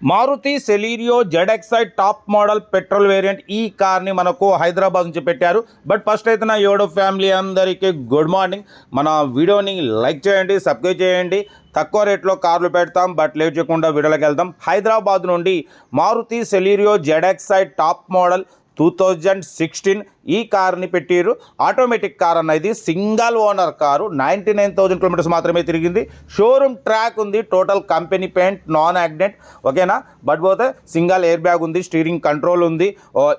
Maruti Celerio ZXi top model petrol variant ఈ కార్ని మనకు హైదరాబాద్ నుంచి పెట్టారు. బట్ ఫస్ట్ అయితే నా యోడో ఫ్యామిలీ అందరికీ గుడ్ మార్నింగ్. మన వీడియోని లైక్ చేయండి, సబ్స్క్రైబ్ చేయండి. తక్కువ రేట్లో కార్లు పెడతాం. బట్ లేట్ చేయకుండా వీడియోలోకి వెళ్దాం. హైదరాబాద్ నుండి Maruti Celerio ZXi top model 2016 ఈ కార్ని పెట్టారు. ఆటోమేటిక్ కార్ అన్నది సింగల్ ఓనర్ కారు. 99,000 కిలోమీటర్స్ మాత్రమే తిరిగింది. షోరూమ్ ట్రాక్ ఉంది. Total company paint, non accident, ఓకేనా. బట్ పోతే సింగల్ ఎయిర్ బ్యాగ్ ఉంది, స్టీరింగ్ కంట్రోల్ ఉంది,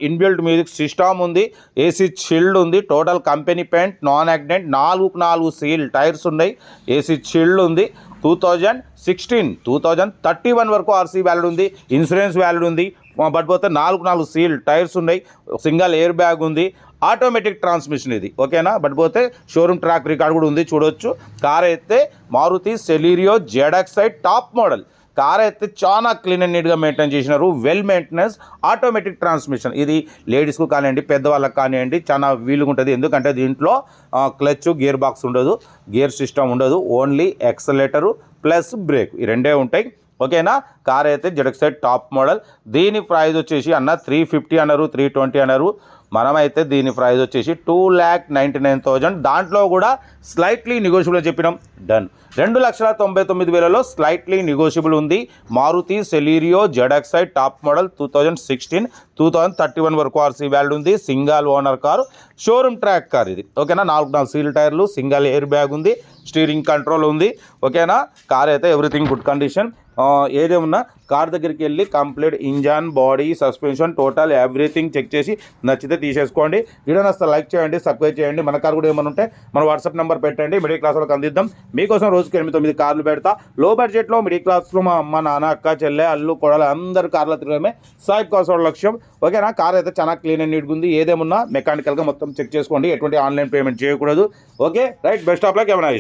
ఇన్బిల్ట్ మ్యూజిక్ సిస్టమ్ ఉంది, ఏసీ చిల్డ్ ఉంది, total company paint, non accident, 4 seal tyres ఉన్నాయి, ఏసీ చిల్డ్ ఉంది. 2016 2031 వరకు ఆర్సీ వ్యాలిడ్ ఉంది, ఇన్సూరెన్స్ వ్యాలిడ్ ఉంది. బట్ పోతే 4 సీల్ టైర్స్ ఉన్నాయి, సింగల్ ఎయిర్ బ్యాగ్ ఉంది, ఆటోమేటిక్ ట్రాన్స్మిషన్ ఇది, ఓకేనా. బట్ పోతే షోరూమ్ ట్రాక్ రికార్డ్ కూడా ఉంది, చూడొచ్చు. కార్ అయితే Maruti Celerio ZXi top model car అయితే చాలా క్లీన్ అండ్ నీట్గా మెయింటైన్ చేసినారు. Well maintenance, automatic transmission. ఇది లేడీస్కు కానివ్వండి, పెద్దవాళ్ళకి కానివ్వండి, చాలా వీలుగా ఉంటుంది. ఎందుకంటే దీంట్లో క్లచ్, గేర్ బాక్స్ ఉండదు, గేర్ సిస్టమ్ ఉండదు, ఓన్లీ ఎక్సలేటరు ప్లస్ బ్రేక్, ఈ రెండే ఉంటాయి, ఓకేనా. కార్ అయితే ZXi టాప్ మోడల్. దీని ప్రైస్ వచ్చేసి 350 అన్నారు, 320 అన్నారు. మనమైతే దీని ప్రైస్ వచ్చేసి 2,99,000. దాంట్లో కూడా స్లైట్లీ నెగోషియబుల్ చెప్పినాం. డన్. 2,99,000లో స్లైట్లీ నెగోషియబుల్ ఉంది. Maruti Celerio ZXi top model 2016 2031 వరకు ఆర్సీ వ్యాలిడ్ ఉంది. Single owner car, showroom track car ఇది, ఓకేనా. 4 సీల్ టైర్లు, సింగల్ ఎయిర్ బ్యాగ్ ఉంది, స్టీరింగ్ కంట్రోల్ ఉంది, ఓకేనా. కార్ అయితే ఎవ్రీథింగ్ గుడ్ కండిషన్. ఏదేమన్నా కార్ దగ్గరికి వెళ్ళి complete engine, body, suspension, total everything check చేసి నచ్చితే తీసేసుకోండి. వీడియో నచ్చితే లైక్ చేయండి, సబ్స్క్రైబ్ చేయండి. మన కార్ కూడా ఏమైనా ఉంటే మన వాట్సాప్ నెంబర్ పెట్టండి, మిడిల్ క్లాస్ వాళ్ళకి అందిద్దాం. మీకోసం రోజుకి 8-9 కార్లు పెడతా. లో బడ్జెట్లో మిడిల్ క్లాస్లో మా అమ్మ, నాన్న, అక్క, చెల్లె, అల్లు, కొడలు అందరు కార్లు తిరగడమే సాయిబ్ కాస్ వాళ్ళ లక్ష్యం, ఓకేనా. కార్ అయితే చాలా క్లీన్ అండ్ నీట్గా ఉంది. ఏదేమన్నా మెకానికల్గా మొత్తం చెక్ చేసుకోండి. ఎటువంటి ఆన్లైన్ పేమెంట్ చేయకూడదు, okay. Right. Best of luck. ఏమైనా